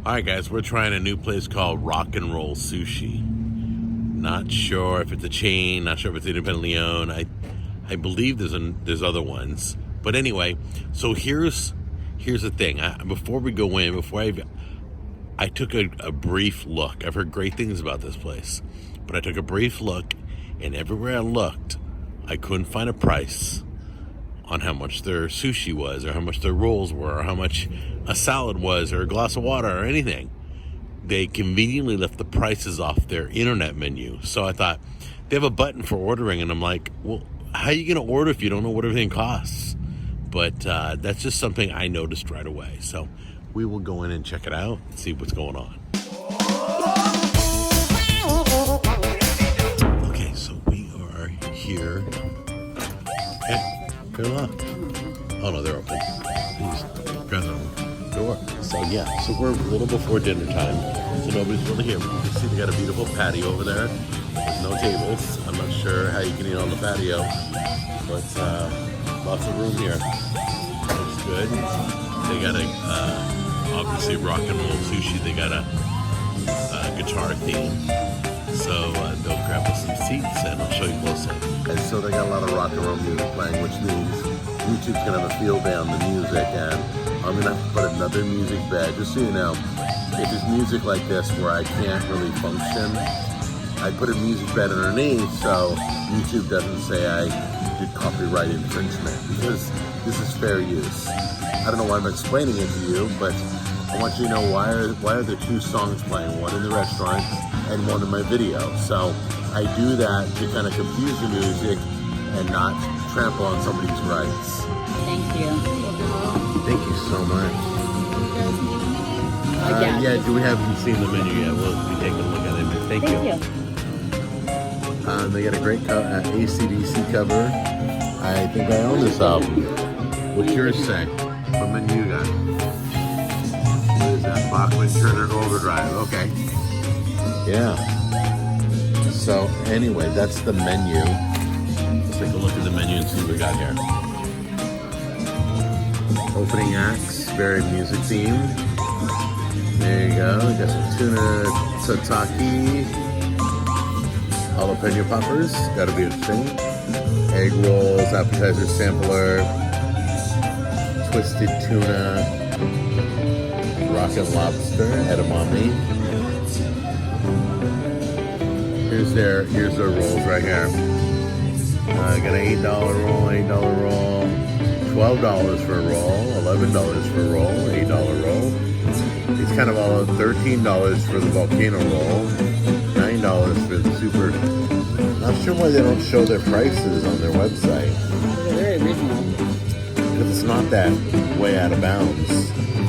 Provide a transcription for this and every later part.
Alright guys, we're trying a new place called Rock and Roll Sushi. Not sure if it's a chain, not sure if it's independently owned. I believe there's other ones. But anyway, so here's the thing. Before we go in, I took a brief look. I've heard great things about this place. But I took a brief look, and everywhere I looked, I couldn't find a price on how much their sushi was, or how much their rolls were, or how much a salad was, or a glass of water, or anything. They conveniently left the prices off their internet menu. So I thought, they have a button for ordering, and I'm like, well, how are you going to order if you don't know what everything costs? But that's just something I noticed right away. So we will go in and check it out and see what's going on. Okay, so we are here. Hey, good luck. Oh no, they're open. Please grab the door. So yeah, so we're a little before dinner time, so nobody's really here. But you can see they got a beautiful patio over there. There's no tables. I'm not sure how you can eat on the patio, but lots of room here. Looks good. They got obviously rock and roll sushi. They got a guitar theme. So they'll grab us some seats and I'll show you closer. And so they got a lot of rock and roll music playing, which means YouTube's gonna have a field day on the music, and I'm gonna have to put another music bed. Just so you know, if there's music like this where I can't really function, I put a music bed underneath so YouTube doesn't say I did copyright infringement, because this is fair use. I don't know why I'm explaining it to you, but I want you to know why are there two songs playing, one in the restaurant and one in my video. So I do that to kind of confuse the music and not trample on somebody's rights. Thank you. Thank you so much. Yeah, we haven't seen the menu yet. We'll be taking a look at it. Thank you. They got a great AC/DC cover. I think I own this album. What's yours say? What menu you got? What is that? Bachman Turner Overdrive. Okay. Yeah. So anyway, that's the menu. Let's take a look at the menu and see what we got here. Opening acts, very music themed. There you go. We got some tuna tataki, jalapeno poppers. Got to be interesting. Egg rolls, appetizer sampler, twisted tuna, rocket lobster, edamame. Here's their rolls right here. Got an $8 roll, $8 roll, $12 for a roll, $11 for a roll, $8 roll. It's kind of all $13 for the volcano roll, $9 for the super. Not sure why they don't show their prices on their website. They're very original. Because it's not that way out of bounds.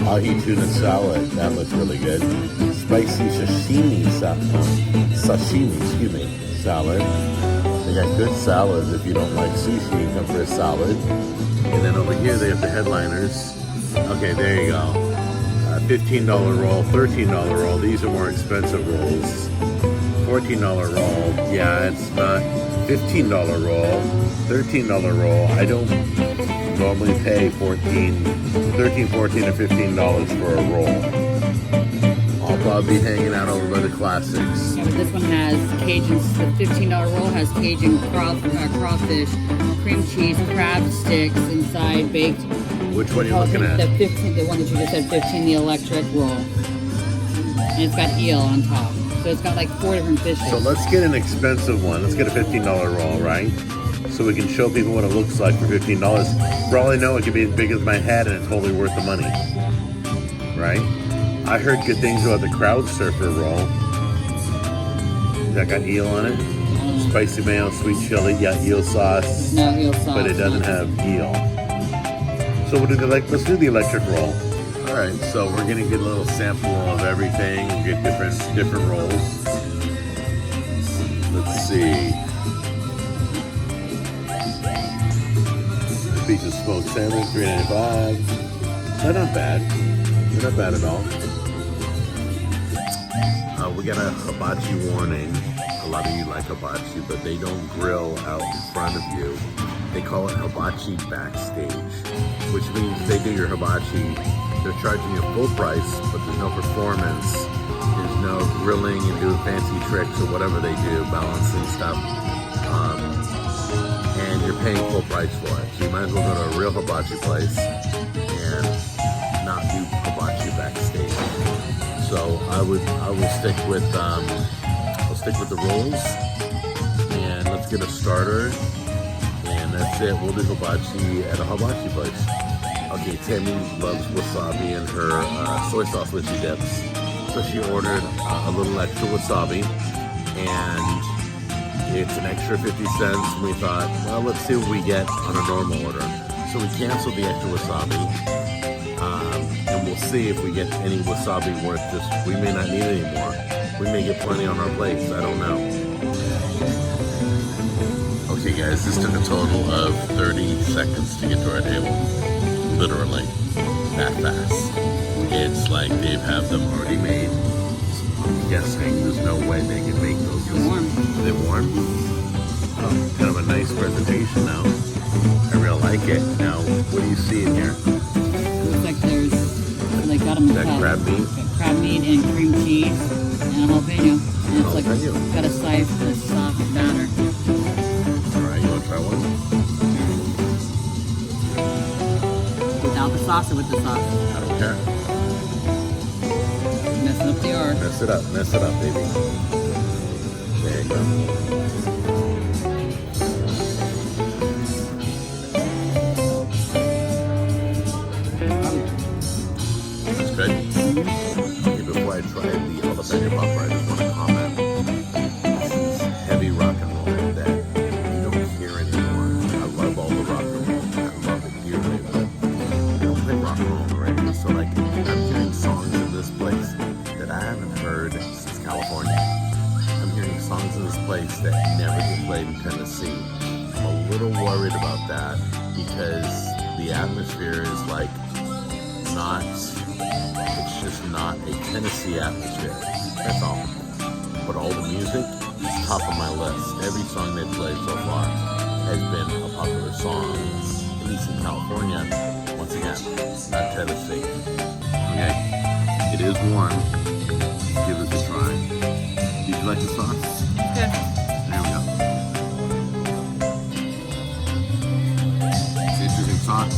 Ahi tuna salad, that looks really good. Spicy sashimi salad. They got good salads. If you don't like sushi, come for a salad. And then over here they have the headliners. Okay, there you go. $15 roll, $13 roll. These are more expensive rolls. $14 roll. Yeah, it's not. $15 roll, $13 roll. I don't normally pay $13, $14, or $15 for a roll. I'll probably be hanging out over by the classics. Yeah, but this one has Cajun. The $15 roll has Cajun crawfish, cream cheese, crab sticks inside, baked. Which one are you looking at? The one that you just said, 15, the electric roll, and it's got eel on top. So it's got like 4 different fishes. So let's get an expensive one. Let's get a $15 roll, right? So we can show people what it looks like for $15. For all I know, it could be as big as my head and it's totally worth the money, right? I heard good things about the crowd surfer roll. That got eel on it. Spicy mayo, sweet chili, yeah, eel sauce. No eel sauce. But it doesn't have eel. So what do they like? Let's do the electric roll. All right, so we're gonna get a little sample of everything and get different rolls. Let's see. The piece of smoked salmon, $3.95. They're not bad. They're not bad at all. We got a hibachi warning. A lot of you like hibachi, but they don't grill out in front of you. They call it hibachi backstage, which means they do your hibachi. They're charging you full price, but there's There's no performance. There's no grilling and doing fancy tricks or whatever they do, balancing stuff. And you're paying full price for it. So you might as well go to a real hibachi place and not do hibachi backstage. So I will stick with the rolls, and let's get a starter, and that's it. We'll do hibachi at a hibachi place. Okay, Tammy loves wasabi and her soy sauce when she dips, so she ordered a little extra wasabi, and it's an extra 50 cents. And we thought, well, let's see what we get on a normal order. So we canceled the extra wasabi. And we'll see if we get any wasabi worth just, we may not need any more. We may get plenty on our plates, I don't know. Okay guys, this took a total of 30 seconds to get to our table. Literally, that fast. It's like they have them already made. I'm guessing there's no way they can make those. They're warm. Are they warm? Oh, kind of a nice presentation now. I really like it. Now, what do you see in here? Looks like they got them that crab meat? Crab meat and cream cheese and a jalapeno. And it's like Jalapeno. got a soft batter. Alright, you want to try one? Without the sauce or with the sauce? I don't care. Messing up the art. Mess it up, baby. There you go. That's good. Okay, before I try the jalapeno popper, I just want to comment. This is heavy rock and roll that you don't hear anymore. I love all the rock and roll. I love it dearly, but they don't play rock and roll on the radio. So like, I'm hearing songs in this place that I haven't heard since California. I'm hearing songs in this place that never get played in Tennessee. I'm a little worried about that because the atmosphere is like not, it's just not a Tennessee atmosphere. That's all. But all the music is top of my list. Every song they've played so far has been a popular song, at least in California. Once again, not Tennessee. Okay, it is warm. Give this a try. Did you like the sauce? Good. There we go. It's interesting sauce.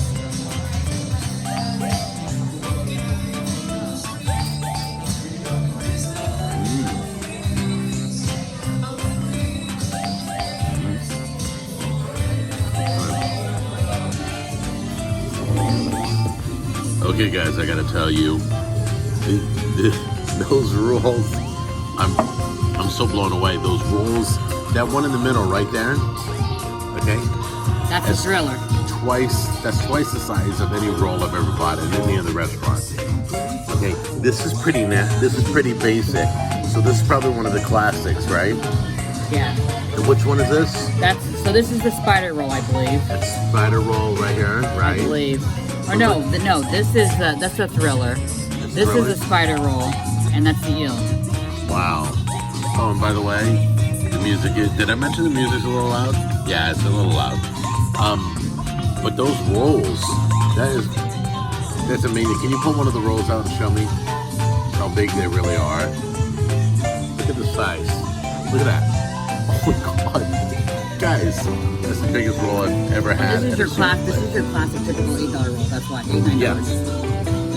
Okay, guys, I gotta tell you, those rolls, I'm so blown away. Those rolls, that one in the middle right there, okay? That's a thriller. That's twice the size of any roll I've ever bought in any other restaurant. Okay, this is pretty basic. So this is probably one of the classics, right? Yeah. And which one is this? So this is the spider roll, I believe. That's spider roll right here, right? I believe. Or no, this is that's the thriller. This is the spider roll, and that's the eel. Wow. Oh, and by the way, the music is, did I mention the music's a little loud? Yeah, it's a little loud. But those rolls, that's amazing. Can you pull one of the rolls out and show me how big they really are? Look at the size. Look at that. Oh my God. Guys, that's the biggest roll I've ever had. This is your classic typical $8 roll. That's what, $8-9. Yeah. Right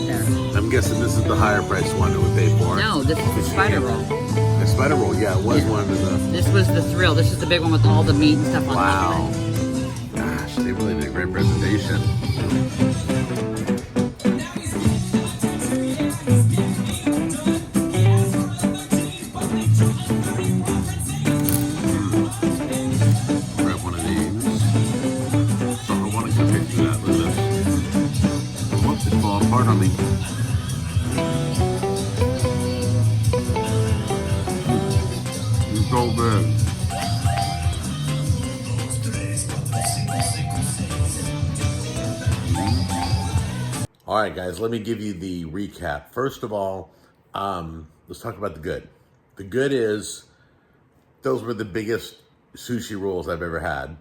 there. I'm guessing this is the higher priced one that we paid for. No, this is the spider roll. The spider roll, yeah, it was one of the. This was the thrill. This is the big one with all the meat and stuff on top Wow. of it. Gosh, they really did a great presentation. Grab one of these. So I want to get a picture of that. Look at this. Whoops, it's falling apart on me. It's so good. All right, guys, let me give you the recap. First of all, let's talk about the good. The good is those were the biggest sushi rolls I've ever had.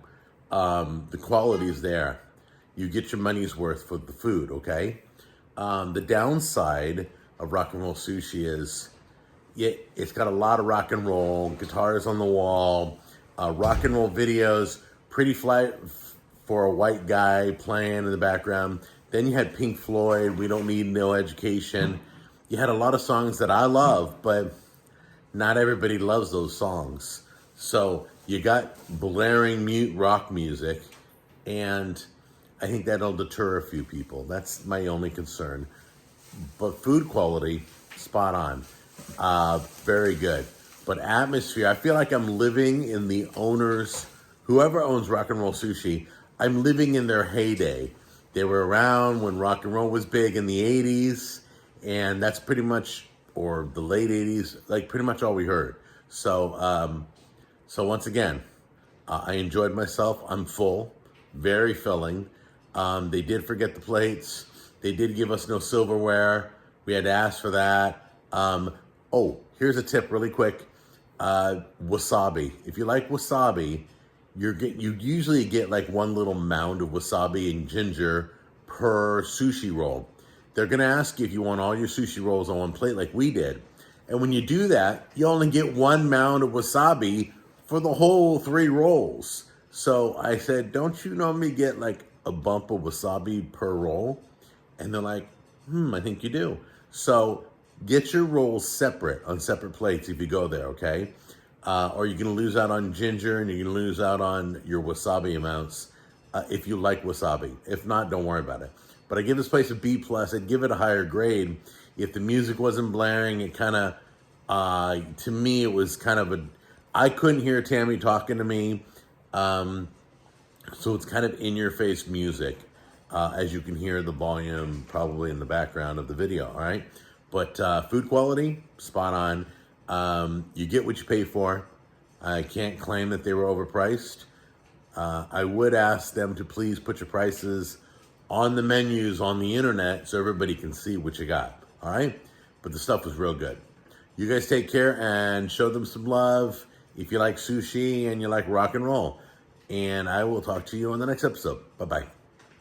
The quality is there. You get your money's worth for the food, okay? The downside, of rock and roll sushi is, it's got a lot of rock and roll, guitars on the wall, rock and roll videos, pretty flat for a white guy playing in the background. Then you had Pink Floyd, We Don't Need No Education. You had a lot of songs that I love, but not everybody loves those songs. So you got blaring mute rock music, and I think that'll deter a few people. That's my only concern. But food quality, spot on. Very good. But atmosphere, I feel like I'm living in the owners, whoever owns Rock and Roll Sushi, I'm living in their heyday. They were around when rock and roll was big in the 80s, and that's pretty much, or the late 80s, like pretty much all we heard. So, so once again, I enjoyed myself. I'm full, very filling. They did forget the plates. They did give us no silverware. We had to ask for that. Oh, here's a tip really quick. Wasabi. If you like wasabi, you usually get like one little mound of wasabi and ginger per sushi roll. They're gonna ask you if you want all your sushi rolls on one plate like we did. And when you do that, you only get one mound of wasabi for the whole 3 rolls. So I said, don't you normally get like a bump of wasabi per roll? And they're like, I think you do. So get your rolls separate on separate plates if you go there, okay? Or you're gonna lose out on ginger and you're gonna lose out on your wasabi amounts if you like wasabi. If not, don't worry about it. But I give this place a B+. I'd give it a higher grade. If the music wasn't blaring, it kind of, to me, it was kind of I couldn't hear Tammy talking to me. So it's kind of in-your-face music, as you can hear the volume probably in the background of the video, all right? But food quality, spot on. You get what you pay for. I can't claim that they were overpriced. I would ask them to please put your prices on the menus on the internet so everybody can see what you got, all right? But the stuff was real good. You guys take care and show them some love if you like sushi and you like rock and roll. And I will talk to you on the next episode. Bye-bye.